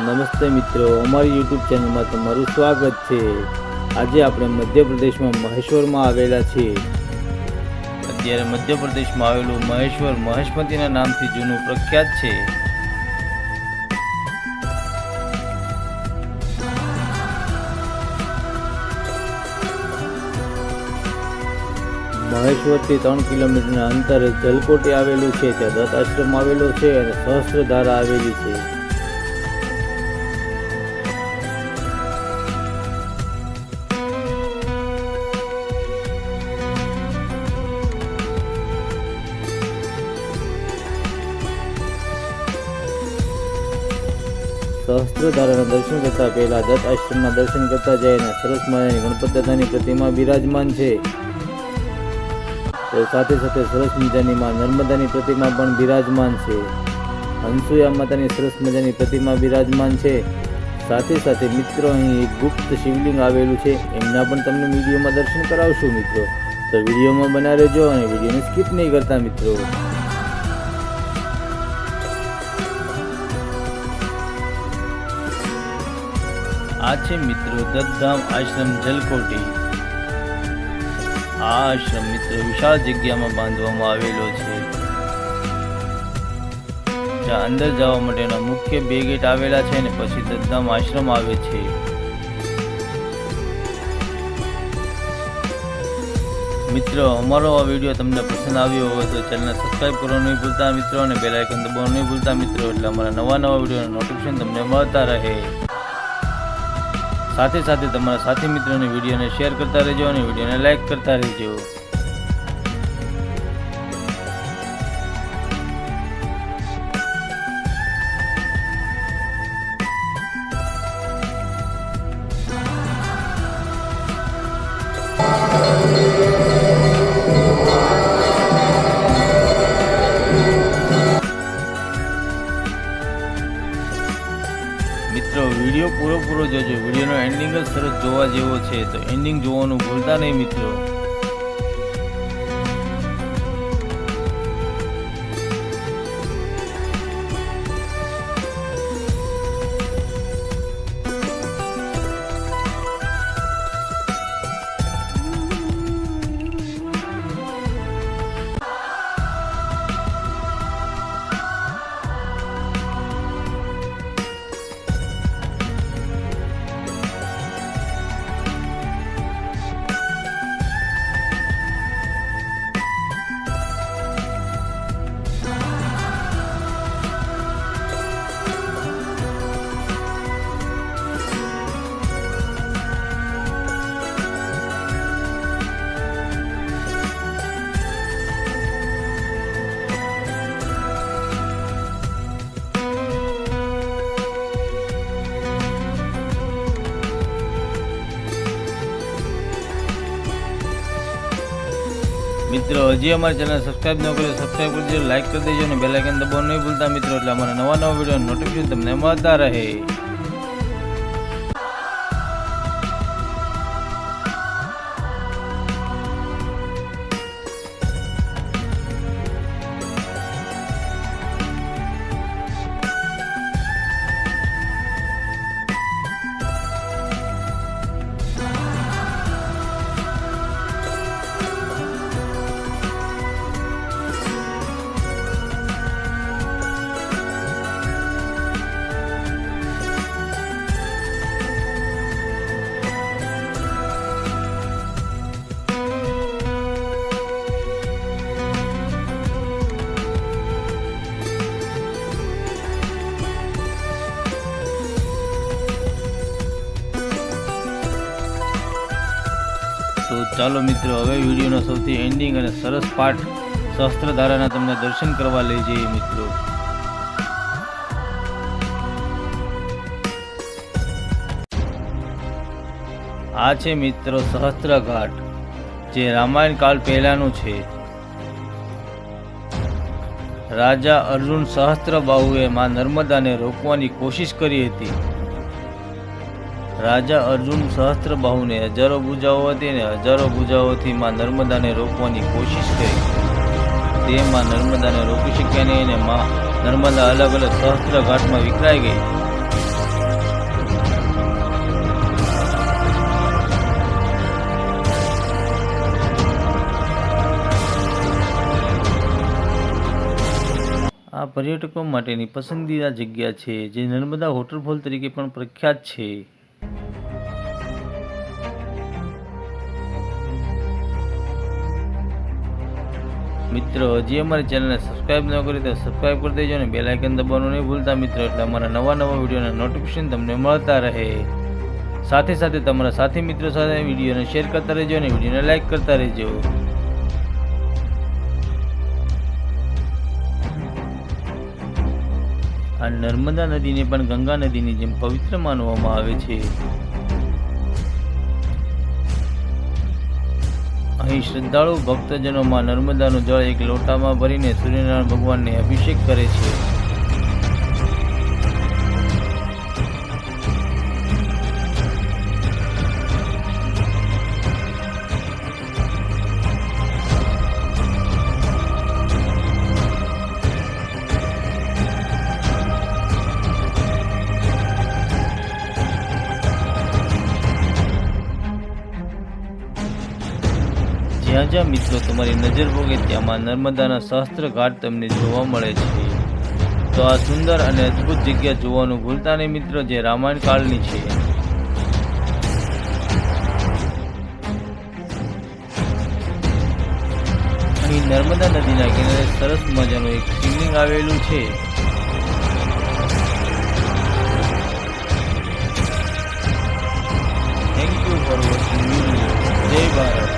નમસ્તે મિત્રો, અમારી યુટ્યુબ ચેનલમાં તમારું સ્વાગત છે। આજે આપણે મધ્યપ્રદેશમાં મહેશ્વરમાં આવેલા છીએ। અત્યારે મધ્યપ્રદેશમાં આવેલું મહેશ્વર મહેશમતીના નામથી જૂનું પ્રખ્યાત છે। મહેશ્વરથી 3 કિલોમીટરના અંતરે જલકોટી આવેલું છે। ત્યાં દત્ત આશ્રમ આવેલો છે અને સહસ્ત્રધારા આવેલી છે। સહસ્ત્રધારાના દર્શન કરતા પહેલા દત્ત આશ્રમના દર્શન કરતા જાય સરસ મજાની ગણપતિ દાદાની પ્રતિમા બિરાજમાન છે। તો સાથે સાથે સરસ મજાની માં નર્મદાની પ્રતિમા પણ બિરાજમાન છે। હંસુયા માતાની સરસ મજાની પ્રતિમા બિરાજમાન છે। સાથે સાથે મિત્રો અહીં એક ગુપ્ત શિવલિંગ આવેલું છે, એમના પણ તમને વિડીયોમાં દર્શન કરાવશું મિત્રો। તો વિડીયોમાં બના રહેજો અને વિડીયોને સ્કીપ નહીં કરતા મિત્રો। આ છે મિત્રો દત્તધામ આશ્રમ જલકોટી। આ આશ્રમ મિત્રો વિશાળ જગ્યામાં બાંધવામાં આવેલો છે। જ્યાં અંદર જવા માટેના મુખ્ય 2 ગેટ આવેલા છે અને પછી દત્તધામ આશ્રમ આવે છે। મિત્રો, અમારો આ વિડીયો તમને પસંદ આવ્યો હોય તો ચેનલને સબસ્ક્રાઈબ કરવાનું નહીં ભૂલતા મિત્રો અને બેલ આઇકન દબાવવાનું નહીં ભૂલતા મિત્રો, એટલે અમારા નવા વિડીયોના નોટિફિકેશન તમને મળતા રહે। સાથે સાથે તમારા સાથી મિત્રોને વિડીયોને શેર કરતા રહેજો અને વિડીયોને લાઈક કરતા રહેજો। મિત્રો, વિડીયો પૂરો જોજો। વિડીયોનો એન્ડિંગ જ સરસ જોવા જેવો છે, તો એન્ડિંગ જોવાનું ભૂલતા નહીં મિત્રો। મિત્રો, હજી અમારી ચેનલ સબસ્ક્રાઈબ ન કરો, સબસ્ક્રાઈબ કરી દેજો, લાઈક કરી દેજો અને બેલ આઇકન દબાવવાનું નહીં ભૂલતા મિત્રો, એટલે અમારા નવા વિડીયો નોટિફિકેશન તમને મળતા રહે। તો ચાલો મિત્રો, હવે વિડીયોનો સૌથી એન્ડિંગ અને સરસ પાર્ટ સહસ્ત્રધારાના તમને દર્શન કરવા લઈ જઈએ મિત્રો। આ છે મિત્રો સહસ્ત્ર ઘાટ, જે રામાયણ કાળ પહેલાનું છે। રાજા અર્જુન સહસ્ત્રબાહુએ માં નર્મદાને રોકવાની કોશિશ કરી હતી। રાજા અર્જુન સહસ્ત્રબાહુને હજારો ભુજાઓ હતી અને હજારો ભુજાઓથી માં નર્મદાને રોકવાની કોશિશ કરી। તે માં નર્મદાને રોકી શક્યા નહીં અને માં નર્મદા અલગ અલગ સહસ્ત્ર ઘાટમાં વિખરાઈ ગઈ। પર્યટકો માટેની પસંદીદા જગ્યા છે, જે નર્મદા વોટરફોલ તરીકે પણ પ્રખ્યાત છે. મિત્રો, હજી અમારી ચેનલને સબસ્ક્રાઇબ ન કરી તો સબસ્ક્રાઇબ કરી દેજો અને બેલ આઇકન દબાવવાનું નહીં ભૂલતા મિત્રો, એટલે અમારા નવા વિડીયોના નોટિફિકેશન તમને મળતા રહે. સાથે સાથે તમારા સાથી મિત્રો સાથે વિડીયોને શેર કરતા રહેજો અને વિડીયોને લાઇક કરતા રહેજો. આ નર્મદા નદીને પણ ગંગા નદીની જેમ પવિત્ર માનવામાં આવે છે. અહીં શ્રદ્ધાળુ ભક્તજનો માં નર્મદાનું જળ એક લોટામાં ભરીને સૂર્યનારાયણ ભગવાનને અભિષેક કરે છે. જ્યાં જ્યાં મિત્રો તમારી નજર પોગે ત્યાંમાં નર્મદાના સહસ્ત્ર ઘાટ તમને જોવા મળે છે. તો આ સુંદર અને અદ્ભુત જગ્યા જોવાનું ભૂલતા નહીં મિત્રો, જે રામાયણ કાળની છે. અહીં નર્મદા નદીના કિનારે સરસ મજાનું એક શિવલિંગ આવેલું છે. Thank you for watching video. જય ભારત.